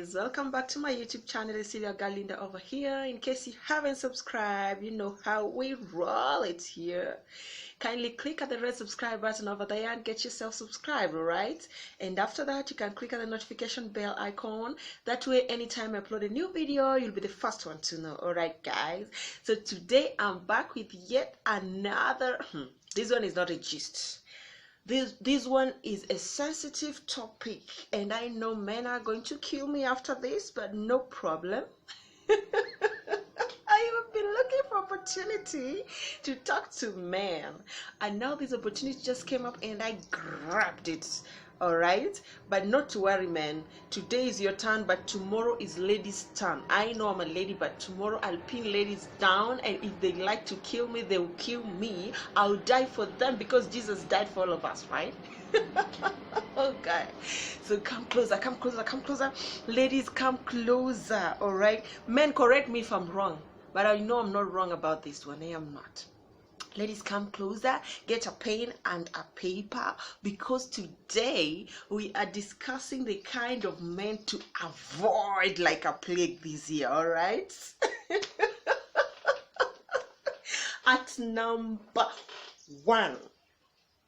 guys, welcome back to my YouTube channel. It's your girl Linda over here. In case you haven't subscribed, you know how we roll it here. Kindly click at the red subscribe button over there and get yourself subscribed, alright? And after that, you can click at the notification bell icon. That way, anytime I upload a new video, you'll be the first one to know, alright guys? So today, I'm back with yet another, this one is not a gist. This one is a sensitive topic, and I know men are going to kill me after this, but no problem. I have been looking for opportunity to talk to men, and now this opportunity just came up and I grabbed it. All right, but not to worry, man. Today is your turn, but tomorrow is ladies' turn. I know I'm a lady, but tomorrow I'll pin ladies down, and if they like to kill me, they will kill me. I'll die for them because Jesus died for all of us, right? Okay, so come closer, come closer, come closer. Ladies, come closer. All right, men, correct me if I'm wrong, but I know I'm not wrong about this one. I am not. Ladies, come closer, get a pen and a paper, because today we are discussing the kind of men to avoid like a plague this year, all right? At number 1,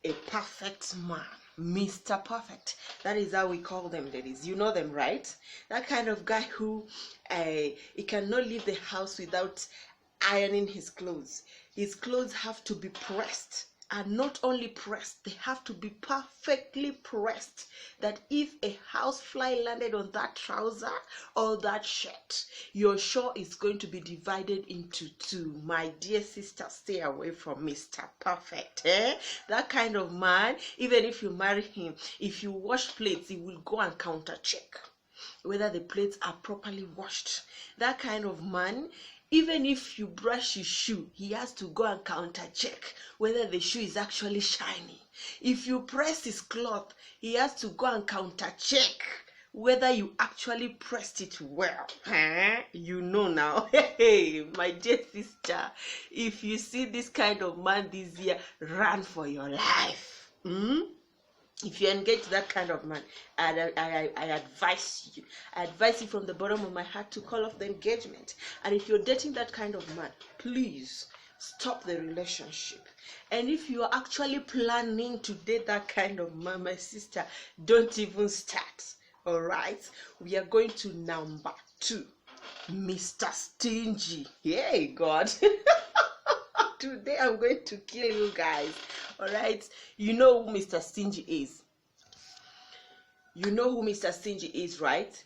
a perfect man, Mr. Perfect. That is how we call them, ladies. You know them, right? That kind of guy who he cannot leave the house without ironing his clothes. His clothes have to be pressed, and not only pressed, they have to be perfectly pressed, that if a housefly landed on that trouser or that shirt, your shawl is going to be divided into 2. My dear sister, stay away from Mr. Perfect. That kind of man, even if you marry him, if you wash plates, he will go and counter check whether the plates are properly washed. That kind of man, even if you brush his shoe, he has to go and counter check whether the shoe is actually shiny. If you press his cloth, he has to go and counter check whether you actually pressed it well. You know now. Hey, my dear sister, if you see this kind of man this year, run for your life. If you engage that kind of man, I advise you. I advise you from the bottom of my heart to call off the engagement. And if you're dating that kind of man, please stop the relationship. And if you are actually planning to date that kind of man, my sister, don't even start. All right? We are going to number 2, Mr. Stingy. Yay, God. Today I'm going to kill you guys. All right, you know who Mr. Stingy is. You know who Mr. Stingy is, right?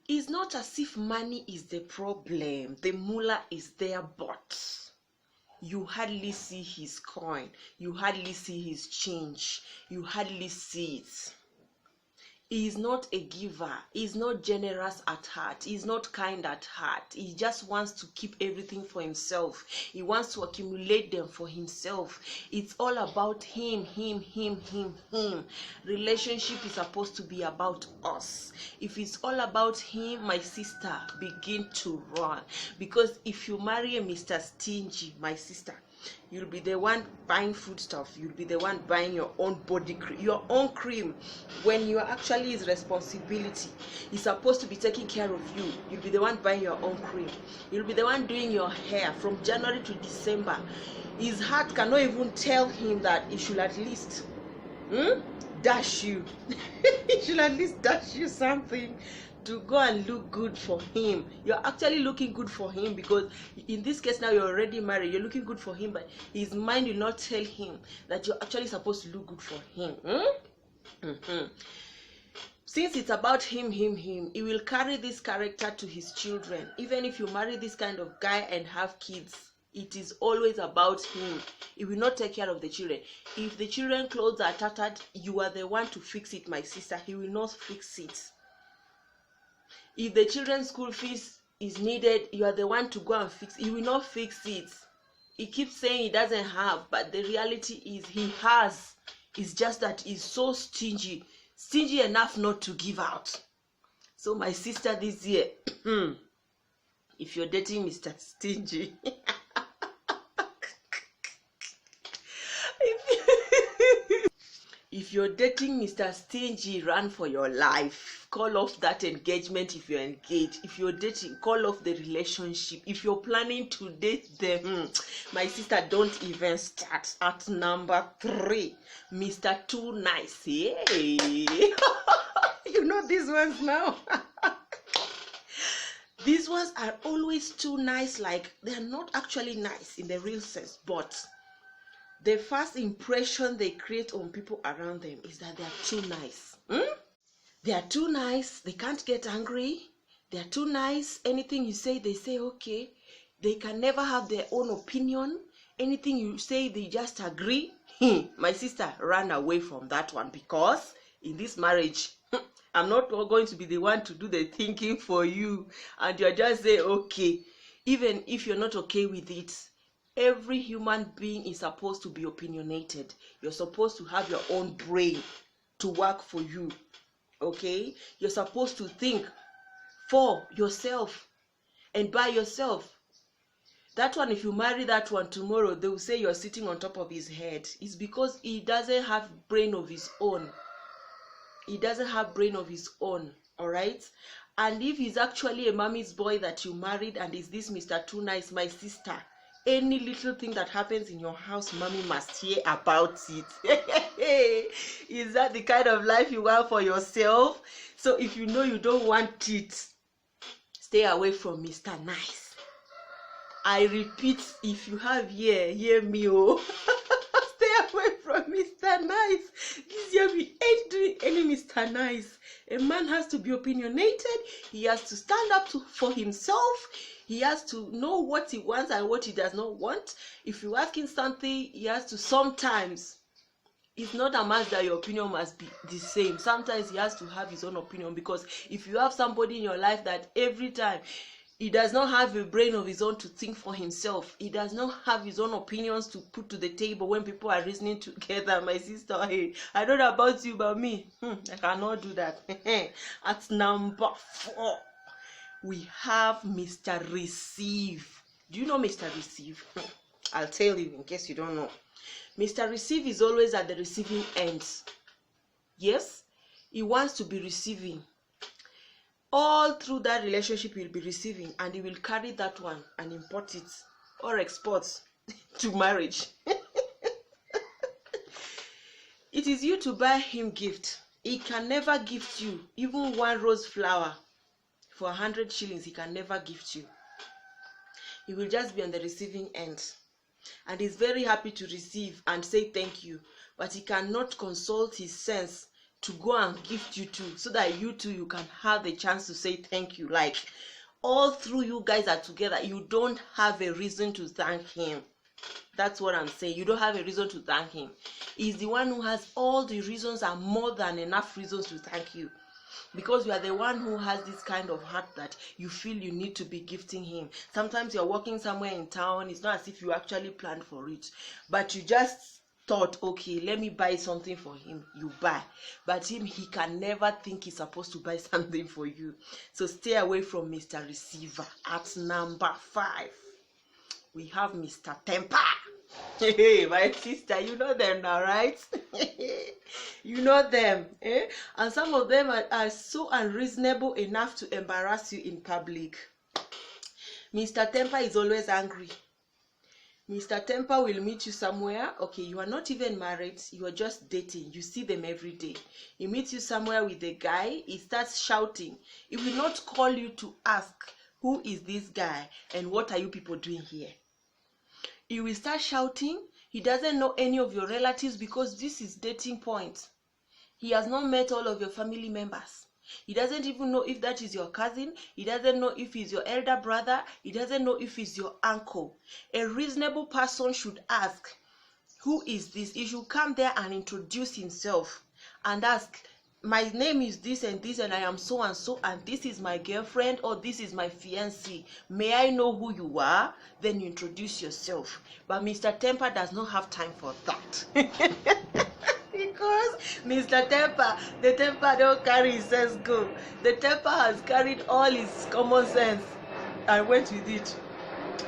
It's not as if money is the problem. The mullah is there, but you hardly see his coin. You hardly see his change. You hardly see it. He is not a giver. He is not generous at heart. He is not kind at heart. He just wants to keep everything for himself. He wants to accumulate them for himself. It's all about him. Relationship is supposed to be about us. If it's all about him, my sister, begin to run. Because if you marry a Mr. Stingy, my sister, you'll be the one buying food stuff. You'll be the one buying your own body cream, your own cream, when you are actually his responsibility. He's supposed to be taking care of you. You'll be the one buying your own cream. You'll be the one doing your hair from January to December. His heart cannot even tell him that he should at least dash you. He should at least dash you something to go and look good for him. You're actually looking good for him, because in this case now you're already married. You're looking good for him, but his mind will not tell him that you're actually supposed to look good for him. Since it's about him, he will carry this character to his children. Even if you marry this kind of guy and have kids, it is always about him. He will not take care of the children. If the children's clothes are tattered, you are the one to fix it, my sister. He will not fix it. If the children's school fees is needed, you are the one to go and fix it. He will not fix it. He keeps saying he doesn't have, but the reality is he has. It's just that he's so stingy enough not to give out. So my sister, this year, if you're dating Mr. Stingy, if If you're dating Mr. Stingy, run for your life. Call off that engagement if you're engaged. If you're dating, call off the relationship. If you're planning to date them, my sister, don't even start. At number 3, Mr. Too Nice. Hey. You know these ones now. These ones are always too nice, like they're not actually nice in the real sense, but the first impression they create on people around them is that they are too nice. They are too nice. They can't get angry. They are too nice. Anything you say, they say okay. They can never have their own opinion. Anything you say, they just agree. My sister, run away from that one, because in this marriage, I'm not going to be the one to do the thinking for you, and you're just saying okay, even if you're not okay with it. Every human being is supposed to be opinionated. You're supposed to have your own brain to work for you. Okay? You're supposed to think for yourself and by yourself. That one, if you marry that one tomorrow, they will say you're sitting on top of his head. It's because he doesn't have brain of his own. He doesn't have brain of his own. Alright? And if he's actually a mommy's boy that you married and is this Mr. Too Nice, my sister, any little thing that happens in your house, mommy must hear about it. Is that the kind of life you want for yourself? So if you know you don't want it, stay away from Mr. Nice. I repeat, if you have hear me, oh. Stay away from Mr. Nice. This year we ain't doing any Mr. Nice. A man has to be opinionated. He has to stand up for himself. He has to know what he wants and what he does not want. If you ask him something, he has to sometimes. It's not a must that your opinion must be the same. Sometimes he has to have his own opinion, because if you have somebody in your life that every time he does not have a brain of his own to think for himself, he does not have his own opinions to put to the table when people are reasoning together, my sister, hey, I don't know about you, but me, I cannot do that. At number 4. We have Mr. Receive. Do you know Mr. Receive? I'll tell you in case you don't know. Mr. Receive is always at the receiving end. Yes, he wants to be receiving. All through that relationship, he'll be receiving, and he will carry that one and import it or export to marriage. It is you to buy him gift. He can never gift you even one rose flower. For 100 shillings, he can never gift you. He will just be on the receiving end. And he's very happy to receive and say thank you. But he cannot consult his sense to go and gift you too, so that you too, you can have the chance to say thank you. Like, all through you guys are together, you don't have a reason to thank him. That's what I'm saying. You don't have a reason to thank him. He's the one who has all the reasons and more than enough reasons to thank you. Because you are the one who has this kind of heart that you feel you need to be gifting him. Sometimes you're walking somewhere in town. It's not as if you actually planned for it. But you just thought, okay, let me buy something for him. You buy. But him, he can never think he's supposed to buy something for you. So stay away from Mr. Receiver. At number 5, we have Mr. Temper. Hey, my sister, you know them now, right? You know them, eh? And some of them are so unreasonable enough to embarrass you in public. Mr. Temper is always angry. Mr. Temper will meet you somewhere. Okay, you are not even married. You are just dating. You see them every day. He meets you somewhere with a guy. He starts shouting. He will not call you to ask, who is this guy and what are you people doing here? He will start shouting. He doesn't know any of your relatives, because this is dating point. He has not met all of your family members. He doesn't even know if that is your cousin. He doesn't know if he's your elder brother. He doesn't know if he's your uncle. A reasonable person should ask, who is this? He should come there and introduce himself and ask, my name is this and this, and I am so and so, and this is my girlfriend, or this is my fiancé. May I know who you are? Then you introduce yourself. But Mr. Temper does not have time for that. Because Mr. Temper, the temper don't carry his sense go. The temper has carried all his common sense and went with it.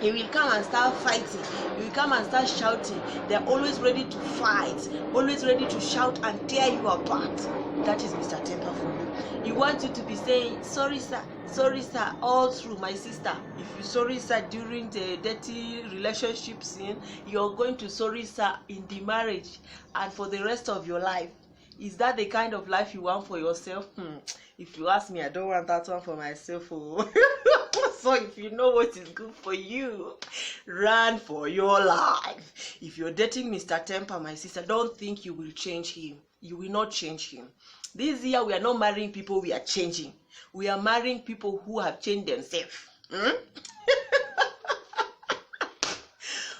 He will come and start fighting. He will come and start shouting. They're always ready to fight, always ready to shout and tear you apart. That is Mr. Temper for you. He wants you to be saying, sorry sir, all through. My sister, if you sorry sir during the dirty relationship scene, you're going to sorry sir in the marriage and for the rest of your life. Is that the kind of life you want for yourself? If you ask me, I don't want that one for myself. Oh. So if you know what is good for you, run for your life. If you're dating Mr. Temper, my sister, don't think you will change him. You will not change him. This year, we are not marrying people we are changing. We are marrying people who have changed themselves.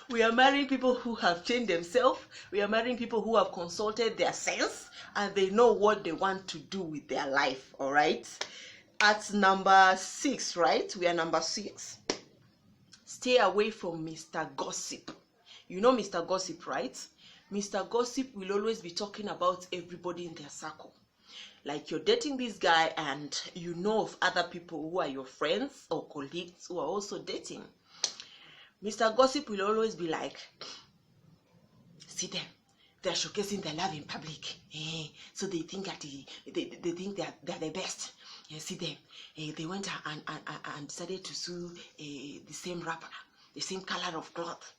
We are marrying people who have changed themselves. We are marrying people who have consulted their sense and they know what they want to do with their life, all right? At number 6, right? We are number 6. Stay away from Mr. Gossip. You know Mr. Gossip, right? Mr. Gossip will always be talking about everybody in their circle. Like you're dating this guy and you know of other people who are your friends or colleagues who are also dating. Mr. Gossip will always be like, see them, they're showcasing their love in public. So they think that they think they're the best. See them, they went and decided to sue the same rapper, the same color of cloth,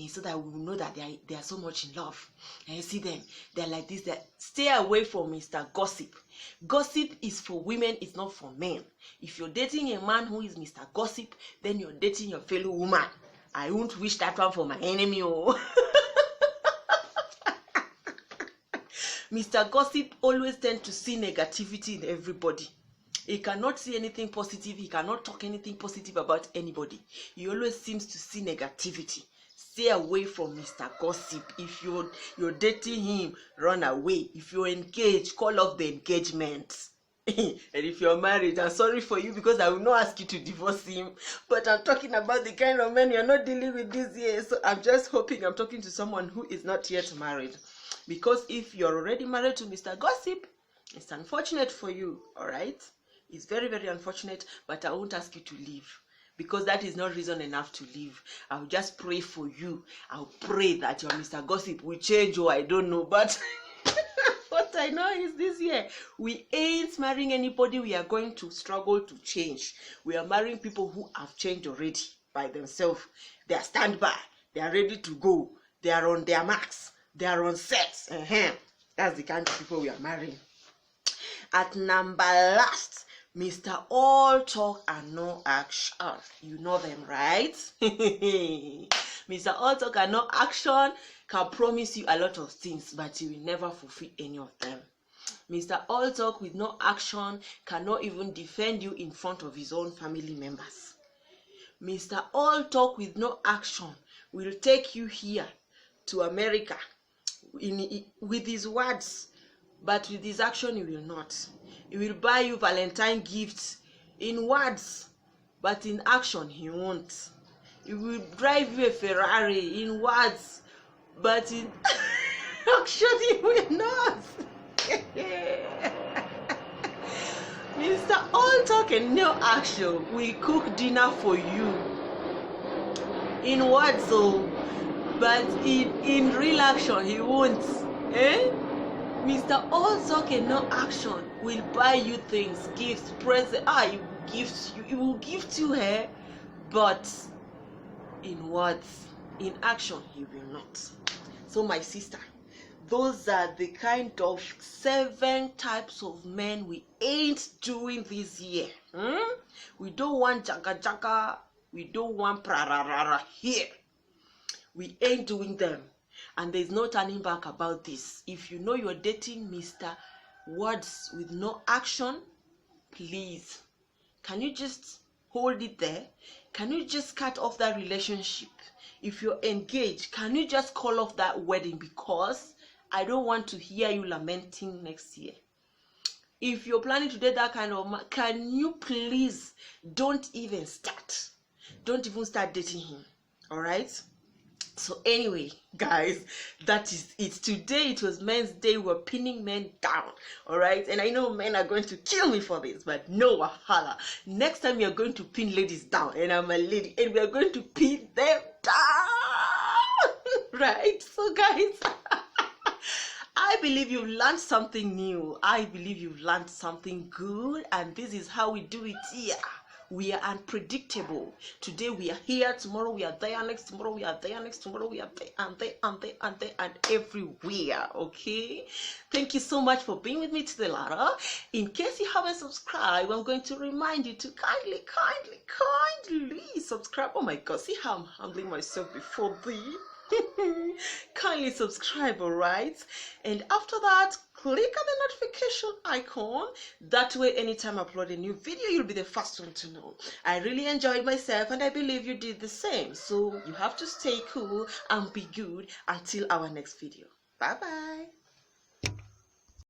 so that we will know that they are so much in love. See them, they're like this. Stay away from Mr. Gossip. Gossip is for women, it's not for men. If you're dating a man who is Mr. Gossip, then you're dating your fellow woman. I won't wish that one for my enemy. Oh. Mr. Gossip always tends to see negativity in everybody. He cannot see anything positive. He cannot talk anything positive about anybody. He always seems to see negativity. Stay away from Mr. Gossip. If you're dating him, run away. If you're engaged, call off the engagement. And if you're married, I'm sorry for you because I will not ask you to divorce him. But I'm talking about the kind of men you're not dealing with this year. So I'm just hoping I'm talking to someone who is not yet married. Because if you're already married to Mr. Gossip, it's unfortunate for you, all right? It's very, very unfortunate, but I won't ask you to leave because that is not reason enough to leave. I'll just pray for you. I'll pray that your Mr. Gossip will change, or I don't know, but what I know is this year, we ain't marrying anybody we are going to struggle to change. We are marrying people who have changed already by themselves. They are standby. They are ready to go. They are on their marks. They are on set. That's the kind of people we are marrying. At number last, Mr. All Talk and No Action. You know them, right? Mr. All Talk and No Action can promise you a lot of things, but he will never fulfill any of them. Mr. All Talk with no action cannot even defend you in front of his own family members. Mr. All Talk with no action will take you here to America with his words, but with his action he will not. He will buy you Valentine gifts in words, but in action he won't. He will drive you a Ferrari in words, but in action he will not. Mr. All Talk and No Action will cook dinner for you in words, but in real action he won't. Mr. All Talk and No Action will buy you things, gifts, presents. He will gift you hair, but in words, in action he will not. So my sister, those are the kind of 7 types of men we ain't doing this year. We don't want jaga jaga. We don't want prararara here. We ain't doing them. And there's no turning back about this. If you know you're dating Mr. Words with no action, please, can you just hold it there? Can you just cut off that relationship? If you're engaged, can you just call off that wedding? Because I don't want to hear you lamenting next year. If you're planning to date that kind of man, can you please don't even start? Don't even start dating him. All right? So anyway, guys, that is it. Today it was Men's Day. We're pinning men down, all right? And I know men are going to kill me for this, but no wahala. Next time you're going to pin ladies down, and I'm a lady, and we're going to pin them down, right? So guys, I believe you've learned something new. I believe you've learned something good, and this is how we do it here. We are unpredictable. Today we are here, tomorrow we are there, next tomorrow we are there, next tomorrow we are there, and there, and there, and there, and everywhere, okay? Thank you so much for being with me to the latter. In case you haven't subscribed, I'm going to remind you to kindly subscribe. Oh my God, see how I'm handling myself before thee? Kindly subscribe, all right? And after that, click on the notification icon. That way, anytime I upload a new video, you'll be the first one to know. I really enjoyed myself, and I believe you did the same. So you have to stay cool and be good until our next video. Bye bye.